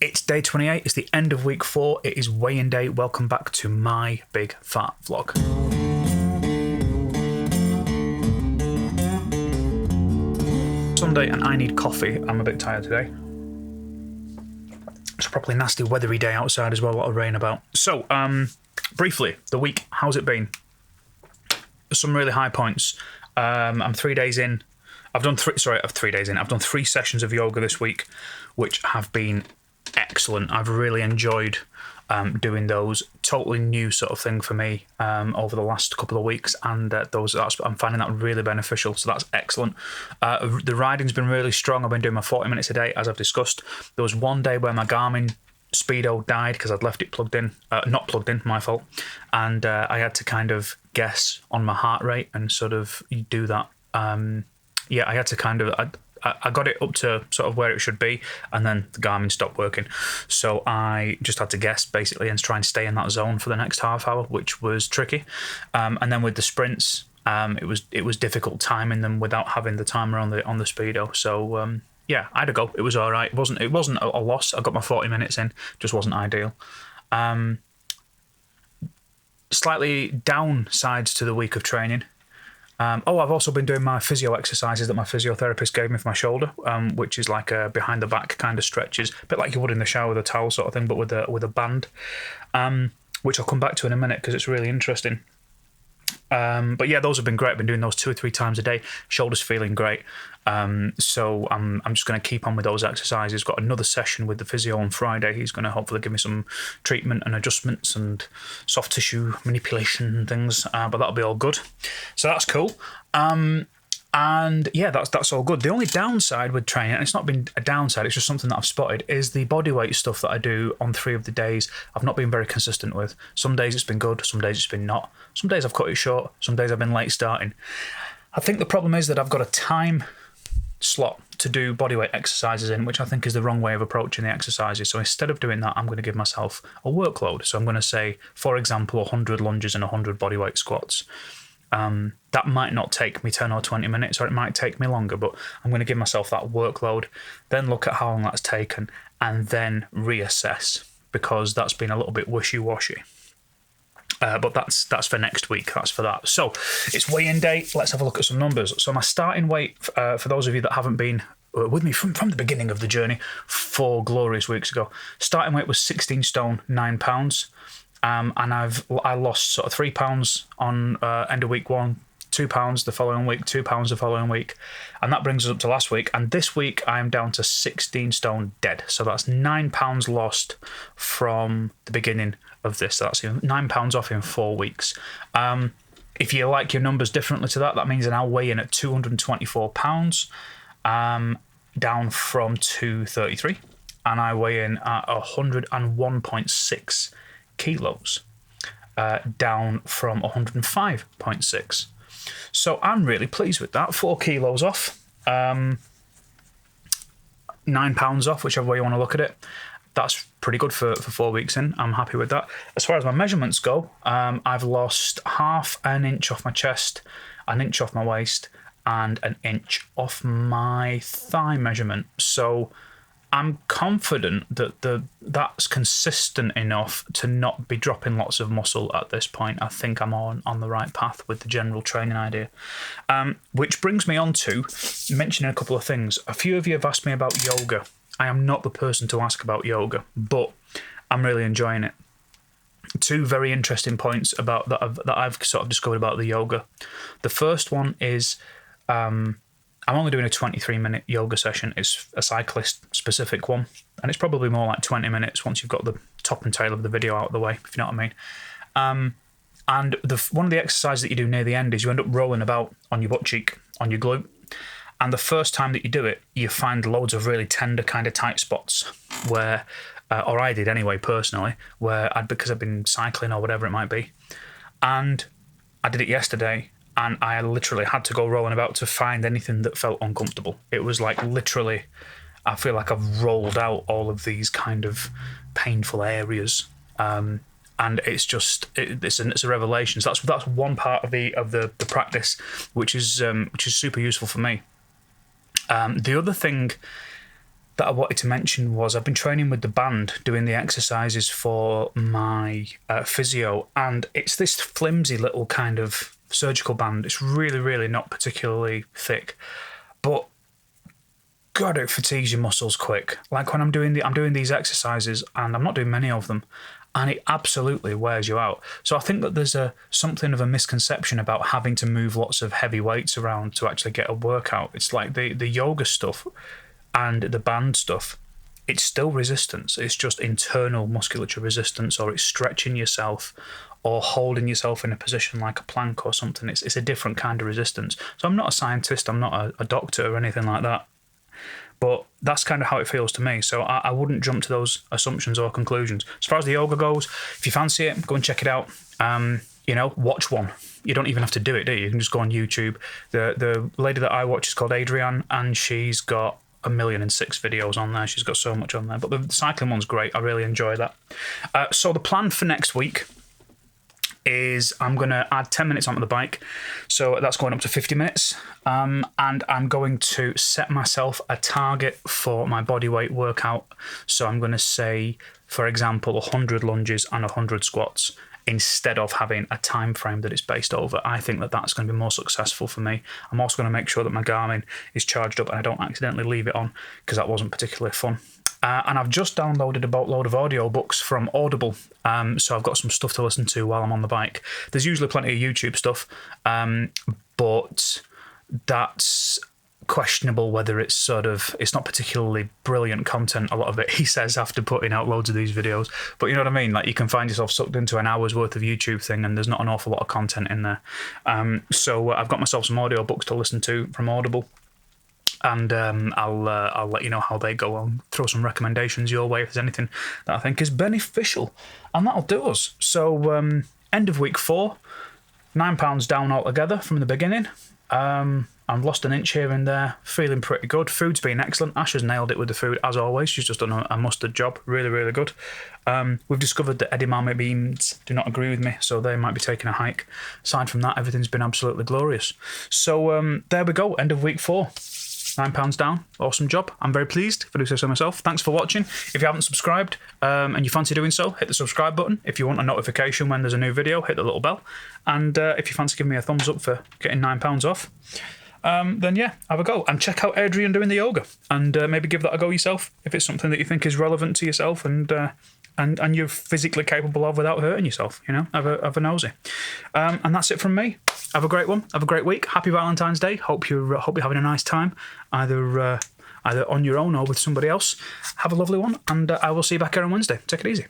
It's day 28. It's the end of week 4. It is weigh-in day. Welcome back to my big fat vlog. Sunday and I need coffee. I'm a bit tired today. It's a properly nasty weathery day outside as well. A lot of rain about. So, briefly, the week. How's it been? Some really high points. I'm 3 days in. I've done 3 days in. I've done 3 sessions of yoga this week, which have been excellent. I've really enjoyed doing those. Totally new sort of thing for me over the last couple of weeks, and I'm finding that really beneficial. So that's excellent. The riding's been really strong. I've been doing my 40 minutes a day, as I've discussed. There was one day where my Garmin Speedo died because I'd left it plugged in, not plugged in, my fault, and I had to kind of guess on my heart rate and sort of do that. I had to kind of. I got it up to sort of where it should be, and then the Garmin stopped working. So I just had to guess, basically, and try and stay in that zone for the next half hour, which was tricky. And then with the sprints, it was difficult timing them without having the timer on the Speedo. So I had to go. It was all right. It wasn't a loss. I got my 40 minutes in. Just wasn't ideal. Slightly downsides to the week of training. I've also been doing my physio exercises that my physiotherapist gave me for my shoulder, which is like a behind the back kind of stretches, a bit like you would in the shower with a towel sort of thing, but with a band, which I'll come back to in a minute because it's really interesting. But yeah, those have been great. I've been doing those 2 or 3 times a day. Shoulder's feeling great. So I'm just going to keep on with those exercises. Got another session with the physio on Friday. He's going to hopefully give me some treatment and adjustments and soft tissue manipulation and things. But that'll be all good. So that's cool. And yeah, that's all good. The only downside with training, and it's not been a downside, it's just something that I've spotted, is the bodyweight stuff that I do on 3 of the days. I've not been very consistent with. Some days it's been good, some days it's been not. Some days I've cut it short, some days I've been late starting. I think the problem is that I've got a time slot to do bodyweight exercises in, which I think is the wrong way of approaching the exercises. So instead of doing that, I'm going to give myself a workload. So I'm going to say, for example, 100 lunges and 100 bodyweight squats. That might not take me 10 or 20 minutes, or it might take me longer, but I'm going to give myself that workload, then look at how long that's taken, and then reassess, because that's been a little bit wishy-washy. But that's for next week. That's for that. So it's weigh-in day. Let's have a look at some numbers. So my starting weight, for those of you that haven't been with me from the beginning of the journey, 4 glorious weeks ago, starting weight was 16 stone, 9 pounds. And I lost sort of 3 pounds on end of week 1, 2 pounds the following week, 2 pounds the following week, and that brings us up to last week. And this week I am down to 16 stone dead. So that's 9 pounds lost from the beginning of this. So that's 9 pounds off in 4 weeks. If you like your numbers differently to that, that means I now weigh in at 224 pounds, down from 233, and I weigh in at 101.6 kilos, down from 105.6. So I'm really pleased with that. 4 kilos off, 9 pounds off, whichever way you want to look at it. That's pretty good for 4 weeks in. I'm happy with that. As far as my measurements go, I've lost half an inch off my chest, an inch off my waist, and an inch off my thigh measurement. So I'm confident that that's consistent enough to not be dropping lots of muscle at this point. I think I'm on the right path with the general training idea. Which brings me on to mentioning a couple of things. A few of you have asked me about yoga. I am not the person to ask about yoga, but I'm really enjoying it. 2 very interesting points about that I've sort of discovered about the yoga. The first one is I'm only doing a 23-minute yoga session. It's a cyclist-specific one, and it's probably more like 20 minutes once you've got the top and tail of the video out of the way, if you know what I mean. And one of the exercises that you do near the end is you end up rolling about on your butt cheek, on your glute, and the first time that you do it, you find loads of really tender kind of tight spots where, or I did anyway personally, because I've been cycling or whatever it might be, and I did it yesterday, and I literally had to go rolling about to find anything that felt uncomfortable. It was like literally, I feel like I've rolled out all of these kind of painful areas, and it's just it's a revelation. So that's one part of the practice, which is super useful for me. The other thing that I wanted to mention was I've been training with the band, doing the exercises for my physio, and it's this flimsy little kind of surgical band. It's really, really not particularly thick, but God, it fatigues your muscles quick. Like when I'm doing these exercises, and I'm not doing many of them, and it absolutely wears you out. So I think that there's something of a misconception about having to move lots of heavy weights around to actually get a workout. It's like the yoga stuff and the band stuff, it's still resistance. It's just internal musculature resistance, or it's stretching yourself or holding yourself in a position like a plank or something. It's a different kind of resistance. So I'm not a scientist, I'm not a doctor or anything like that, but that's kind of how it feels to me. So I wouldn't jump to those assumptions or conclusions. As far as the yoga goes, if you fancy it, go and check it out. Watch one. You don't even have to do it, do you? You can just go on YouTube. The lady that I watch is called Adrienne, and she's got 1,000,006 videos on there. She's got so much on there. But the cycling one's great. I really enjoy that. So the plan for next week is I'm going to add 10 minutes onto the bike. So that's going up to 50 minutes. And I'm going to set myself a target for my body weight workout. So I'm going to say, for example, 100 lunges and 100 squats, instead of having a time frame that it's based over. I think that that's going to be more successful for me. I'm also going to make sure that my Garmin is charged up and I don't accidentally leave it on, because that wasn't particularly fun. And I've just downloaded a boatload of audiobooks from Audible, so I've got some stuff to listen to while I'm on the bike. There's usually plenty of YouTube stuff, but that's questionable whether it's not particularly brilliant content, a lot of it, he says, after putting out loads of these videos. But you know what I mean? Like, you can find yourself sucked into an hour's worth of YouTube thing, and there's not an awful lot of content in there. So I've got myself some audiobooks to listen to from Audible. And I'll let you know how they go. I'll throw some recommendations your way if there's anything that I think is beneficial. And that'll do us. So end of week 4, £9 down altogether from the beginning. I've lost an inch here and there, feeling pretty good. Food's been excellent. Ash has nailed it with the food, as always. She's just done a mustard job. Really, really good. We've discovered that edamame beans do not agree with me, so they might be taking a hike. Aside from that, everything's been absolutely glorious. So there we go, end of week 4. £9 down. Awesome job. I'm very pleased, if I do say so myself. Thanks for watching. If you haven't subscribed and you fancy doing so, hit the subscribe button. If you want a notification when there's a new video, hit the little bell. And if you fancy giving me a thumbs up for getting £9 off, then yeah, have a go. And check out Adrienne doing the yoga. And maybe give that a go yourself if it's something that you think is relevant to yourself and you're physically capable of without hurting yourself. Have a nosy. And that's it from me. Have a great one. Have a great week. Happy Valentine's Day. Hope you're having a nice time, either on your own or with somebody else. Have a lovely one, and I will see you back here on Wednesday. Take it easy.